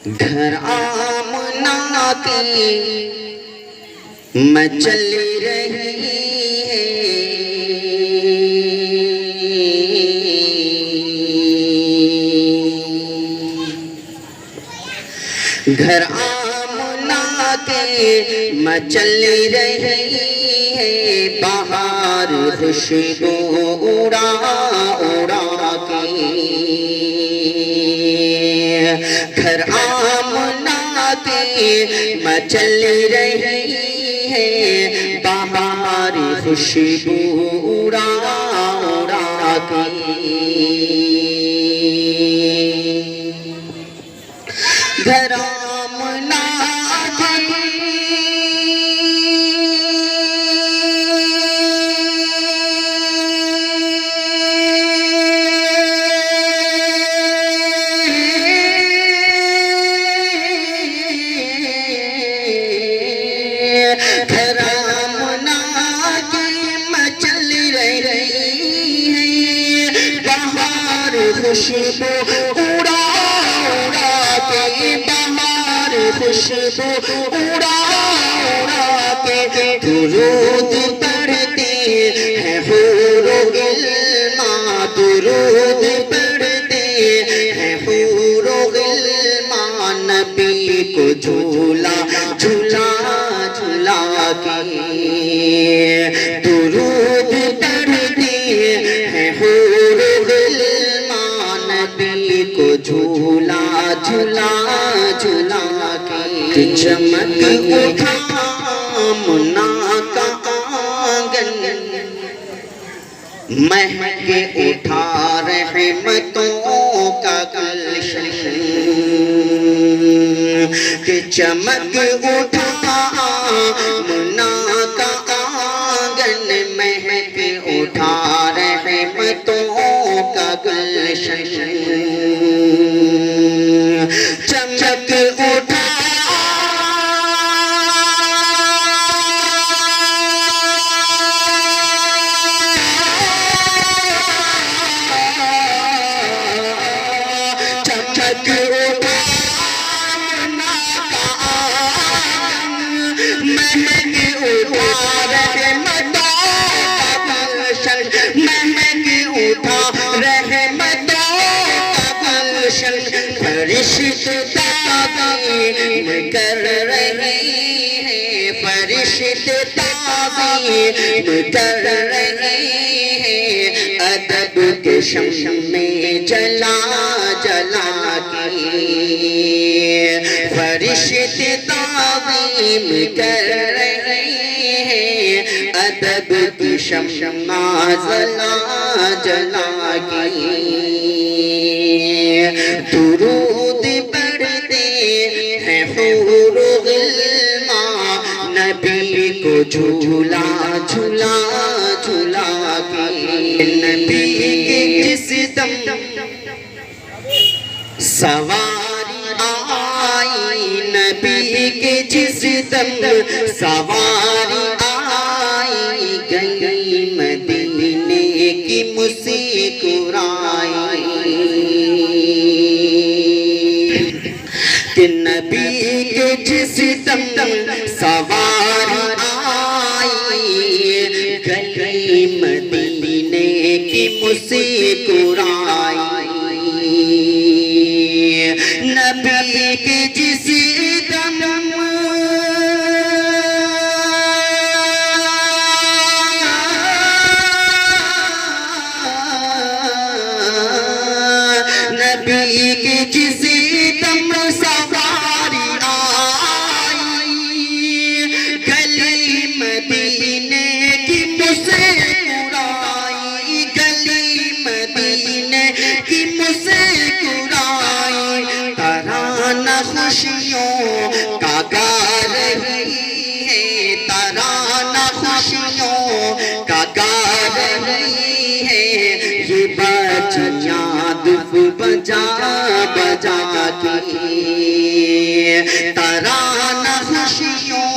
घर आमना की मचल रही है, घर आमना के मचल रही है, बाहर खुशबू उड़ा उड़ा के। घर आमना के मचल रही है, बाहर खुशबू उड़ा उड़ा के। घर आमना खुशबू उड़ा उड़ा के, बाहर खुशबू उड़ा उड़ा के। दुरूद पढ़ते हैं हूरो गिल्मा, दुरूद पढ़ते हैं हूरो गिल्मा, नबी को झूला झूला झूला के। दुरूद पढ़ते हैं हूरो को झूला झूला झूला के। चमक उठा मुन्ना का आंगन, महके उठा रहमतों का गुलशन। कि चमक उठा मुन्ना का आंगन, महके उठा रहमतों का गुलशन। चमक उठा चमक उठा महक उठा रहमतों का गुलशन, महक उठा रहमतों का गुलशन। फरिश्ते ताज़ीम कर रहे हैं, फरिश्ते ताज़ीम कर रहे हैं, अदब के शम्श में जला जला के। फरिश्ते ताज़ीम कर रहे हैं, अदब की शम्श में जला जला के। दुरूद पढ़ते हैं हूरो गिल्मा, नबी को झूला झूला झूला के। नबी के जिस दम सवारी आई, नबी के जिस दम सवारी आई, गई मदीने की मुस्कुराई। कि नबी के जिस दम सवारी आई, गई मदीने की मुस्कुराई। नबी के जिस दम नबी के जिस दम सवारी आई, गली मदीने की मुस्कुराई, गली मदीने की मुस्कुराई। तराना खुशियों का गा रही है, तराना खुशियों का गा रही है, ये बच्चियां दुफ बजा बजा के। तराना खुशियों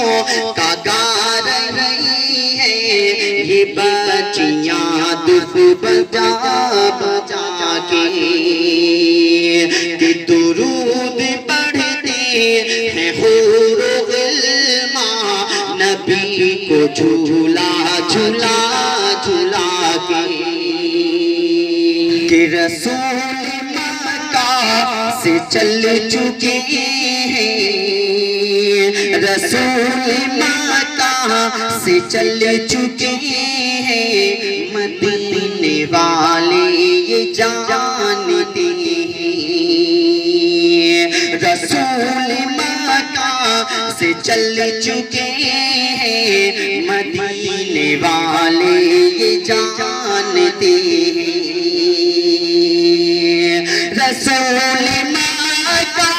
का गा रही है, ये बच्चियां दुफ बजा बजा के। दुरूद पढ़ते हैं हूर गिल्मा नबी को झूला झूला झूला के रसूल मक्का से चल चुके हैं, रसूल मक्का से चल चुके हैं, मदीने वाले ये जानते हैं। रसूल मक्का से चल चुके हैं, मदीने वाले ये जानते हैं। रसूल मक्का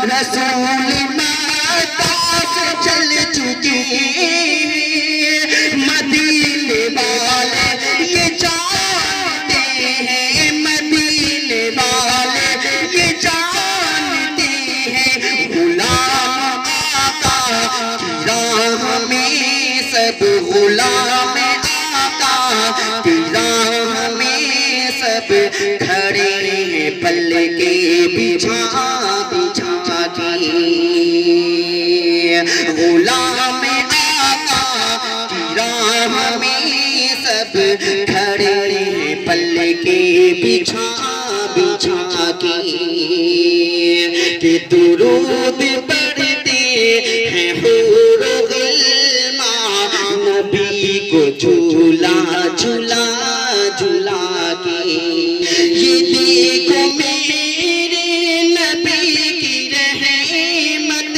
रसूल मक्का से चल चुके मदीने वाले ये जानते हैं, मदीने वाले ये जानते हैं। गुलाम आका की राह में सब गुलाम आका की राह में सब खड़े हैं, पल्ले के बिछा गुलाम आका की राह में सब खड़े हैं, पल्ले के बिछा बिछा के दुरूद पढ़ते हैं हूर गिल्मा नबी को झूला झूला झूला के। ये देखो मेरे नबी की रहमत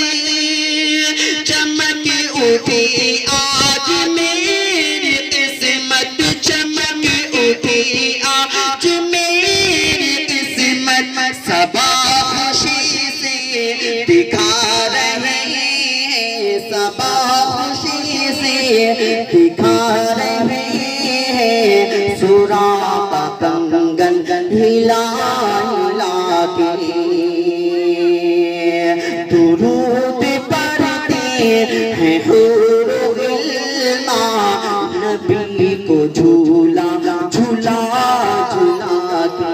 चमक उठी आज मेरी किस्मत, चमक उठी आज मेरी किस्मत। सबा खुशी से दिखा रहे हैं, सबा खुशी से दिखा रहे हैं, सुरा का कंगन हिला हिला के दुरूद पढ़ते हैं हूर गिल्मा नबी को झूला झूला झूला के।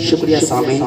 शुक्रिया सामीन।